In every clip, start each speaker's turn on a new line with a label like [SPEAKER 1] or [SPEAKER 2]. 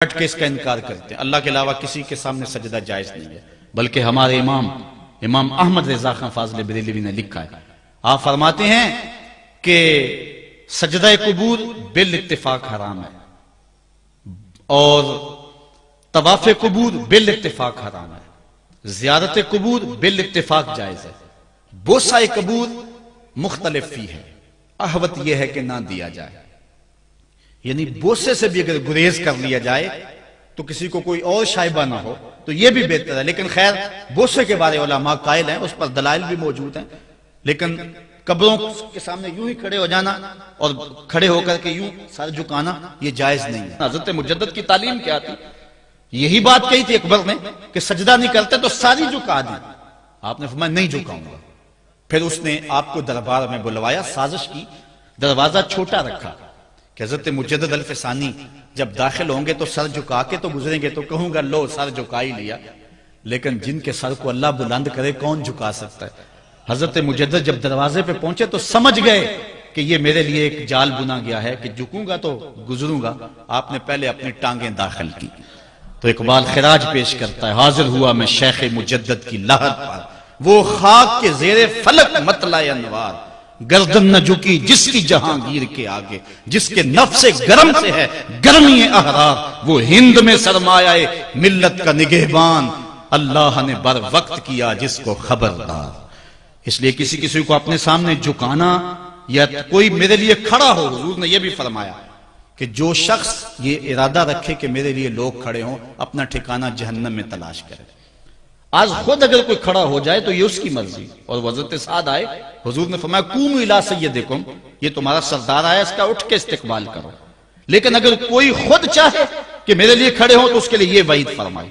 [SPEAKER 1] ہٹ کے اس کا انکار کرتے ہیں۔ اللہ کے علاوہ کسی کے سامنے سجدہ جائز نہیں ہے، بلکہ ہمارے امام احمد رضا خان فاضل بریلوی نے لکھا ہے، آپ فرماتے ہیں کہ سجدہ قبور بالاتفاق حرام ہے اور طواف قبور بالاتفاق حرام ہے، زیارت قبور بالاتفاق جائز ہے، بوسہ قبور مختلف فی ہے، احوط یہ ہے کہ نہ دیا جائے، یعنی بوسے سے بھی اگر گریز کر لیا جائے تو کسی کو کوئی اور شائبہ نہ ہو تو یہ بھی بہتر ہے، لیکن خیر بوسے کے بارے علماء قائل ہیں، اس پر دلائل بھی موجود ہیں، لیکن قبروں کے سامنے یوں ہی کھڑے ہو جانا اور کھڑے ہو کر کے یوں سر جھکانا یہ جائز نہیں ہے۔ حضرت مجدد کی تعلیم کیا تھی؟ یہی بات کہی تھی اکبر نے کہ سجدہ نہیں کرتے تو ساری جھکا دی، آپ نے فرمایا نہیں جھکاؤں گا، پھر اس نے آپ کو دربار میں بلوایا، سازش کی، دروازہ چھوٹا رکھا کہ حضرت مجدد الفسانی جب داخل ہوں گے تو سر جھکا کے تو گزریں گے تو کہوں گا لو سر جھکا ہی لیا، لیکن جن کے سر کو اللہ بلند کرے کون جھکا سکتا ہے؟ حضرت مجدد جب دروازے پہ پہنچے تو سمجھ گئے کہ یہ میرے لیے ایک جال بنا گیا ہے کہ جھکوں گا تو گزروں گا، آپ نے پہلے اپنی ٹانگیں داخل کی۔ تو اقبال خراج پیش کرتا ہے، حاضر ہوا میں شیخ مجدد کی لحد پر، وہ خاک کے زیر فلک مطلع انوار، گردن نہ جھکی جس کی جہانگیر کے آگے، جس کے نفس گرم سے ہے گرمی احرار، وہ ہند میں سرمایہ ملت کا نگہبان، اللہ نے بر وقت کیا جس کو خبردار۔ اس لیے کسی کو اپنے سامنے جھکانا یا کوئی میرے لیے کھڑا ہو، حضور نے یہ بھی فرمایا کہ جو شخص یہ ارادہ رکھے کہ میرے لیے لوگ کھڑے ہوں اپنا ٹھکانہ جہنم میں تلاش کرے۔ آج خود اگر کوئی کھڑا ہو جائے تو یہ اس کی مرضی، اور حضرت سعد آئے، حضور نے فرمایا قوموا الی سیدکم، یہ تمہارا سردار آیا، اس کا اٹھ کے استقبال کرو، لیکن اگر کوئی خود چاہے کہ میرے لیے کھڑے ہوں تو اس کے لیے یہ وعید فرمائی۔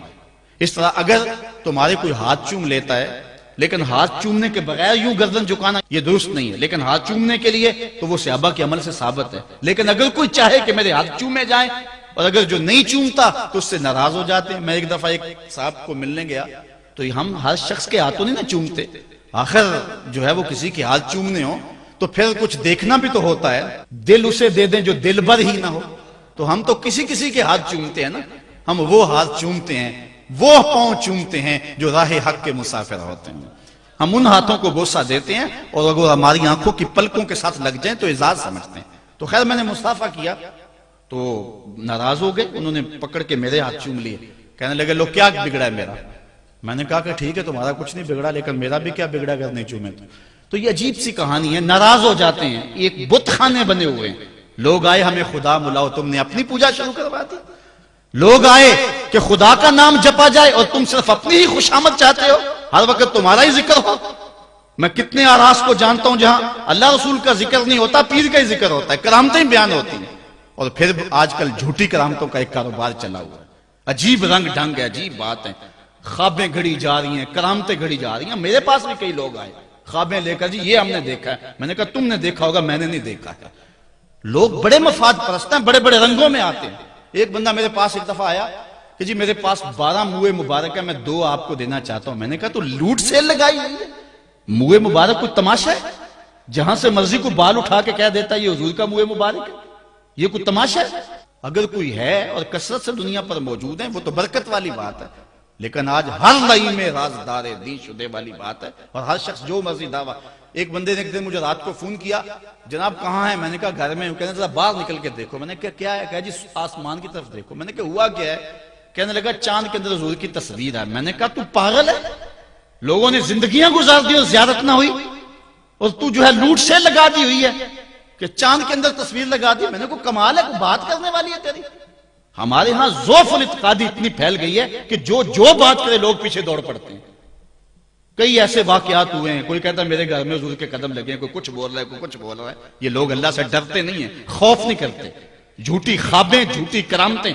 [SPEAKER 1] اس طرح اگر تمہارے کوئی ہاتھ چوم لیتا ہے لیکن ہاتھ چومنے کے بغیر یوں گردن جھکانا یہ درست نہیں ہے، لیکن ہاتھ چومنے کے لیے تو وہ صحابہ کے عمل سے ثابت ہے، لیکن اگر کوئی چاہے کہ میرے ہاتھ چومے جائیں اور اگر جو نہیں چومتا تو اس سے ناراض ہو جاتے ہیں۔ میں ایک دفعہ ایک صاحب کو ملنے گیا تو ہم ہر شخص کے ہاتھوں نہیں نہ چومتے، آخر جو ہے وہ کسی کے ہاتھ چومنے ہوں تو پھر کچھ دیکھنا بھی تو ہوتا ہے، دل اسے دے دیں جو دل بر ہی نہ ہو، تو ہم تو کسی کے ہاتھ چومتے ہیں نا، ہم وہ ہاتھ چومتے ہیں، وہ پاؤں چومتے ہیں جو راہ حق کے مسافر ہوتے ہیں، ہم ان ہاتھوں کو بوسہ دیتے ہیں اور اگر ہماری آنکھوں کی پلکوں کے ساتھ لگ جائیں تو اعزاز سمجھتے ہیں۔ تو خیر میں نے مصافحہ کیا تو ناراض ہو گئے، انہوں نے پکڑ کے میرے ہاتھ چوم لیے، کہنے لگے لو کیا بگڑا ہے میرا؟ میں نے کہا کہ ٹھیک ہے تمہارا کچھ نہیں بگڑا لیکن میرا بھی کیا بگڑا اگر نہیں چومے تو یہ عجیب سی کہانی ہے، ناراض ہو جاتے ہیں، ایک بت خانے بنے ہوئے ہیں، لوگ آئے ہمیں خدا ملاؤ، تم نے اپنی پوجا شروع کروا دی، لوگ آئے کہ خدا کا نام جپا جائے اور تم صرف اپنی ہی خوشامد چاہتے ہو، ہر وقت تمہارا ہی ذکر ہو۔ میں کتنے آراس کو جانتا ہوں جہاں اللہ رسول کا ذکر نہیں ہوتا، پیر کا ہی ذکر ہوتا ہے، کرامتیں بیان ہوتی ہیں، اور پھر آج کل جھوٹی کرامتوں کا ایک کاروبار چلا ہوا ہے، عجیب رنگ ڈھنگ ہے، عجیب بات ہے، خوابیں گھڑی جا رہی ہیں، کرامتیں گھڑی جا رہی ہیں۔ میرے پاس بھی کئی لوگ آئے خوابیں لے کر، جی یہ ہم نے دیکھا ہے، میں نے کہا تم نے دیکھا ہوگا میں نے نہیں دیکھا ہے۔ لوگ بڑے مفاد پرست ہیں، بڑے بڑے رنگوں میں آتے ہیں۔ ایک بندہ میرے پاس ایک دفعہ آیا کہ جی میرے پاس 12 موئے مبارک ہے، میں 2 آپ کو دینا چاہتا ہوں۔ میں نے کہا تو لوٹ سیل لگائی ہوئی ہے، موئے مبارک کوئی تماشا ہے؟ جہاں سے مرضی کو بال اٹھا کے کہہ دیتا ہے یہ حضور کا موئے مبارک ہے، یہ کوئی تماشا ہے؟ اگر کوئی ہے اور کثرت سے دنیا پر موجود ہیں وہ تو برکت والی بات ہے، لیکن آج ہر لئی میں رازدار دین شدے والی بات ہے، اور ہر شخص جو مرضی دعویٰ۔ ایک بندے نے ایک دن مجھے رات کو فون کیا، جناب کہاں ہے؟ میں نے کہا گھر میں ہوں۔ کہنے ذرا باہر نکل کے دیکھو۔ میں نے کہا کیا ہے؟ کہا جی آسمان کی طرف دیکھو۔ میں نے کہا ہوا کیا ہے؟ کہنے لگا چاند کے اندر حضور کی تصویر ہے۔ میں نے کہا تو پاگل ہے، لوگوں نے زندگیاں گزار دی اور زیارت نہ ہوئی، اور تو جو ہے لوٹ سے لگا دی ہوئی ہے کہ چاند کے اندر تصویر لگا دی۔ میں نے کہا کمال ہے، کوئی بات کرنے والی ہے تیری؟ ہمارے ہاں ذوف الاعتقادی اتنی پھیل گئی ہے کہ جو بات کرے لوگ پیچھے دوڑ پڑتے ہیں۔ کئی ایسے واقعات ہوئے ہیں، کوئی کہتا ہے میرے گھر میں حضور کے قدم لگے ہیں، کوئی کچھ بول رہا ہے، کوئی کچھ بول رہا ہے۔ یہ لوگ اللہ سے ڈرتے نہیں ہیں، خوف نہیں کرتے۔ جھوٹی خوابیں، جھوٹی کرامتیں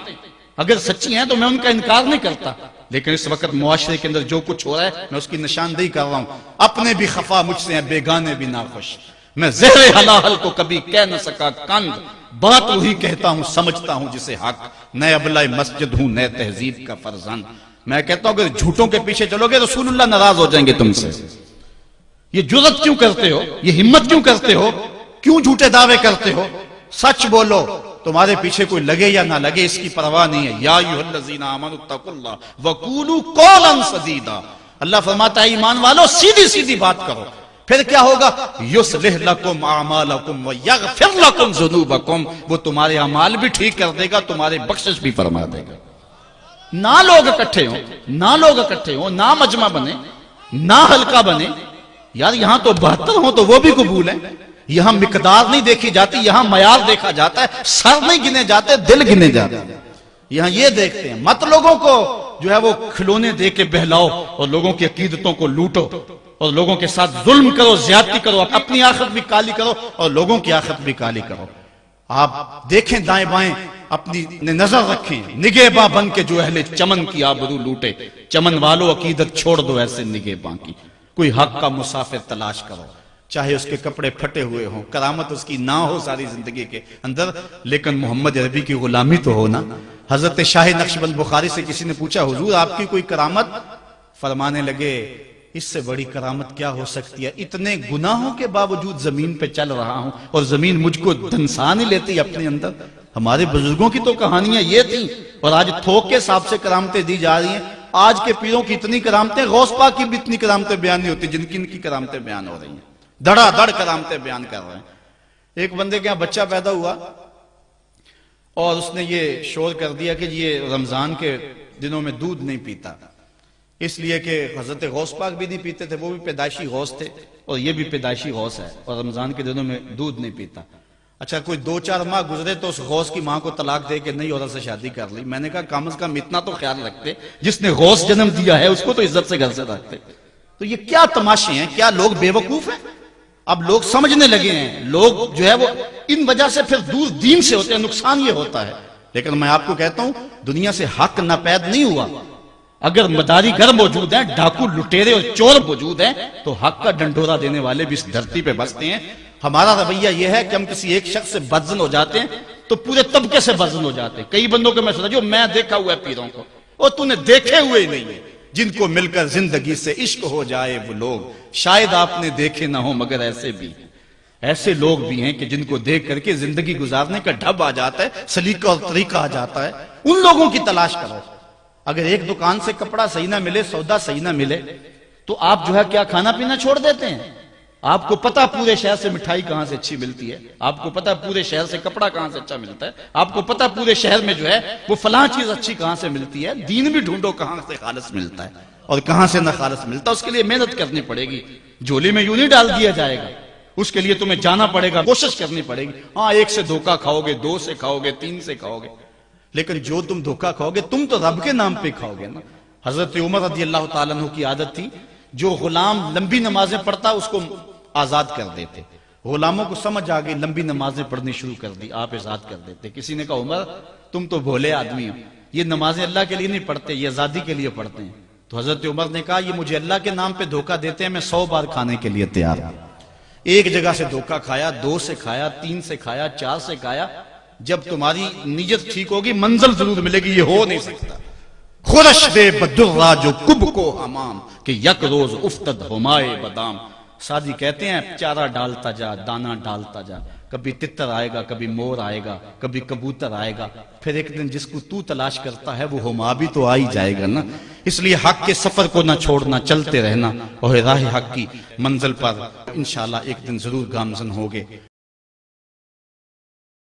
[SPEAKER 1] اگر سچی ہیں تو میں ان کا انکار نہیں کرتا، لیکن اس وقت معاشرے کے اندر جو کچھ ہو رہا ہے میں اس کی نشاندہی کر رہا ہوں۔ اپنے بھی خفا مجھ سے ہیں، بیگانے بھی ناخوش، میں زہر حلال کو کبھی کہہ نہ سکا کند، بات وہی کہتا ہوں سمجھتا ہوں جسے حق، نئے ابلۂ مسجد ہوں نئے تہذیب کا فرزند۔ میں کہتا ہوں اگر جھوٹوں کے پیچھے چلو گے رسول اللہ ناراض ہو جائیں گے تم سے۔ یہ جرأت کیوں کرتے ہو؟ یہ ہمت کیوں کرتے ہو؟ کیوں جھوٹے دعوے کرتے ہو؟ سچ بولو، تمہارے پیچھے کوئی لگے یا نہ لگے اس کی پرواہ نہیں ہے. یا ایھا الذین آمنوا اتقوا اللہ وقولوا قولا سدیدا. اللہ فرماتا ہے ایمان والو سیدھی سیدھی بات کرو. پھر کیا ہوگا؟ یصلح لکم اعمالکم ویغفر لکم ذنوبکم. وہ تمہارے اعمال بھی ٹھیک کر دے گا، تمہارے بخشش بھی فرما دے گا. نہ لوگ اکٹھے ہوں، نہ مجمع بنے، نہ حلقہ بنے. یار یہاں تو 72 ہوں تو وہ بھی قبول ہے. یہاں مقدار نہیں دیکھی جاتی، یہاں معیار دیکھا جاتا ہے. سر نہیں گنے جاتے، دل گنے جاتے ہیں. یہاں یہ دیکھتے ہیں. مت لوگوں کو جو ہے وہ کھلونے دے کے بہلاؤ اور لوگوں کی عقیدتوں کو لوٹو اور لوگوں کے ساتھ ظلم کرو، زیادتی کرو، اپنی آخرت بھی کالی کرو اور لوگوں کی آخرت بھی کالی کرو. آپ دیکھیں دائیں بائیں، اپنی نظر رکھیں. نگہباں بن کے جو اہل چمن کی آبرو لوٹے. چمن والو عقیدت چھوڑ دو ایسے نگہباں کی. کوئی حق کا مسافر تلاش کرو، چاہے اس کے کپڑے پھٹے ہوئے ہوں، کرامت اس کی نہ ہو ساری زندگی کے اندر، لیکن محمد عربی کی غلامی تو ہو نا. حضرت شاہ نقشبند بخاری سے کسی نے پوچھا حضور آپ کی کوئی کرامت؟ فرمانے لگے اس سے بڑی کرامت کیا ہو سکتی ہے؟ اتنے گناہوں کے باوجود زمین پہ چل رہا ہوں اور زمین مجھ کو دنسا نہیں لیتی اپنے اندر. ہمارے بزرگوں کی تو کہانیاں یہ تھیں اور آج تھوک کے حساب سے کرامتیں دی جا رہی ہیں. آج کے پیروں کی اتنی کرامتیں، غوث پاک کی بھی اتنی کرامتیں بیان نہیں ہوتی جن کی ان کی کرامتیں بیان ہو رہی ہیں. دڑا دڑ کرامتیں بیان کر رہے ہیں. ایک بندے کے یہاں بچہ پیدا ہوا اور اس نے یہ شور کر دیا کہ یہ رمضان کے دنوں میں دودھ نہیں پیتا، اس لیے کہ حضرت غوث پاک بھی نہیں پیتے تھے، وہ بھی پیدائشی غوث تھے اور یہ بھی پیدائشی غوث ہے اور رمضان کے دنوں میں دودھ نہیں پیتا. اچھا کوئی 2-4 ماہ گزرے تو اس غوث کی ماں کو طلاق دے کے نئی عورت سے شادی کر لی. میں نے کہا کم از کم اتنا تو خیال رکھتے، جس نے غوث جنم دیا ہے اس کو تو عزت سے گھر سے رکھتے. تو یہ کیا تماشے ہیں؟ کیا لوگ بے وقوف ہیں؟ اب لوگ سمجھنے لگے ہیں. لوگ جو ہے وہ ان وجہ سے پھر دور دین سے ہوتے ہیں. نقصان یہ ہوتا ہے. لیکن میں آپ کو کہتا ہوں دنیا سے حق ناپید نہیں ہوا. اگر مداری گر موجود ہیں، ڈاکو لٹیرے اور چور موجود ہیں تو حق کا ڈنڈورا دینے والے بھی اس دھرتی پہ بستے ہیں. ہمارا رویہ یہ ہے کہ ہم کسی ایک شخص سے بدزن ہو جاتے ہیں تو پورے طبقے سے بدزن ہو جاتے ہیں. کئی بندوں کو میں سنا جو میں دیکھا ہوا ہے پیروں کو، اور تو نے دیکھے ہوئے ہی نہیں ہے. جن کو مل کر زندگی سے عشق ہو جائے وہ لوگ شاید آپ نے دیکھے نہ ہو، مگر ایسے بھی ایسے لوگ بھی ہیں کہ جن کو دیکھ کر کے زندگی گزارنے کا ڈھب آ جاتا ہے، سلیقہ اور طریقہ آ جاتا ہے. ان لوگوں کی تلاش کرو. اگر ایک دکان سے کپڑا صحیح نہ ملے، سودا صحیح نہ ملے تو آپ جو ہے کیا کھانا پینا چھوڑ دیتے ہیں؟ آپ کو پتا پورے شہر سے مٹھائی کہاں سے اچھی ملتی ہے، آپ کو پتا پورے شہر سے کپڑا کہاں سے اچھا ملتا ہے، آپ کو پتا پورے شہر میں جو ہے وہ فلاں چیز اچھی کہاں سے ملتی ہے. دین بھی ڈھونڈو کہاں سے خالص ملتا ہے اور کہاں سے نہ خالص ملتا. اس کے لیے محنت کرنی پڑے گی. جھولی میں یوں نہیں ڈال دیا جائے گا. اس کے لیے تمہیں جانا پڑے گا، کوشش کرنی پڑے گی. ہاں 1 سے دھوکہ کھاؤ گے، 2 سے کھاؤ گے، 3 سے کھاؤ گے، لیکن جو تم دھوکہ کھاؤ گے تم تو رب کے نام پہ کھاؤ گے نا. حضرت عمر رضی اللہ تعالیٰ عنہ کی عادت تھی جو غلام لمبی نمازیں پڑھتا اس کو آزاد کر دیتے. غلاموں کو سمجھ آ گئی، لمبی نمازیں پڑھنی شروع کر دی، آپ آزاد کر دیتے. کسی نے کہا عمر تم تو بھولے آدمی ہو، یہ نمازیں اللہ کے لیے نہیں پڑھتے، یہ آزادی کے لیے پڑھتے ہیں. تو حضرت عمر نے کہا یہ مجھے اللہ کے نام پہ دھوکہ دیتے ہیں، میں 100 بار کھانے کے لیے تیار ہوں. ایک جگہ سے دھوکہ کھایا، 2 سے کھایا، 3 سے کھایا، 4 سے کھایا. جب تمہاری نیت ٹھیک ہوگی منزل ضرور ملے گی. یہ ہو نہیں سکتا. خورش بے بدرہ جو کب کو حمام کہ یک روز افتد ہمائے بدام. سادی کہتے ہیں چارہ ڈالتا جا، دانا ڈالتا جا، کبھی تتر آئے گا، کبھی مور آئے گا، کبھی کبوتر آئے گا، پھر ایک دن جس کو تو تلاش کرتا ہے وہ ہما بھی تو آ ہی جائے گا نا. اس لیے حق کے سفر کو نہ چھوڑنا، چلتے رہنا اور راہ حق کی منزل پر انشاءاللہ ایک دن ضرور گامزن ہوگے.